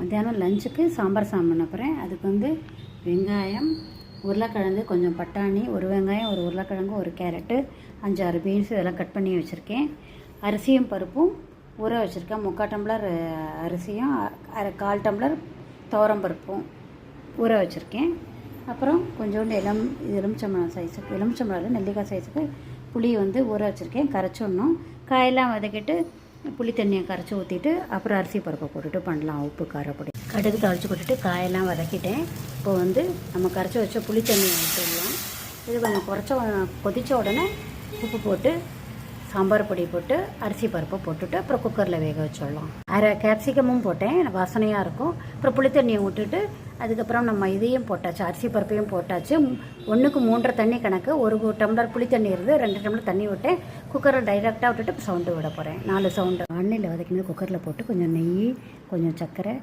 மத்தியானம் லஞ்சுக்கு சாம்பார் சாதம் பண்ண போகிறேன். அதுக்கு வந்து வெங்காயம், உருளைக்கிழங்கு, கொஞ்சம் பட்டாணி, ஒரு வெங்காயம், ஒரு உருளைக்கிழங்கு, ஒரு கேரட்டு, 5-6 பீன்ஸ் இதெல்லாம் கட் பண்ணி வச்சுருக்கேன். அரிசியும் பருப்பும் ஊற வச்சுருக்கேன். 3/4 டம்ளர் அரிசியும் 1/4 டம்ளர் துவரம் பருப்பும் ஊற வச்சுருக்கேன். அப்புறம் கொஞ்சோண்டு எலுமிச்சம்பழம் சைஸுக்கு, எலுமிச்சம்பழம் நெல்லிக்காய் சைஸுக்கு புளி வந்து ஊற வச்சுருக்கேன். கரைச்சிடணும். காயெல்லாம் வதக்கிட்டு புளி தண்ணியை கரைச்சி ஊற்றிட்டு அப்புறம் அரிசி பருப்பை போட்டுட்டு பண்ணலாம். உப்பு காரப்பொடி கடுகு தாளித்து போட்டுட்டு காயெல்லாம் வதக்கிட்டேன். இப்போ வந்து நம்ம கரைச்சி வச்ச புளி தண்ணியை ஊற்றிடலாம். இது கொஞ்சம் கொதித்த உடனே உப்பு போட்டு சாம்பார் பொடி போட்டு அரிசி பருப்பை போட்டுட்டு அப்புறம் குக்கரில் வேக வச்சிடலாம். கேப்சிகமும் போட்டேன், வாசனையாக இருக்கும். அப்புறம் புளி தண்ணியை விட்டுட்டு அதுக்கப்புறம் நம்ம இதையும் போட்டாச்சு, அரிசி பருப்பையும் போட்டாச்சு. 1க்கு 3 தண்ணி கணக்கு. 1 டம்ளர் புளி தண்ணி இருந்து 2 டம்ளர் தண்ணி விட்டேன். குக்கரில் டைரெக்டாக விட்டுட்டு இப்போ சவுண்டு விட போகிறேன். 4 சவுண்டு. வானிலையில் வதக்கினது குக்கரில் போட்டு கொஞ்சம் நெய், கொஞ்சம் சர்க்கரை,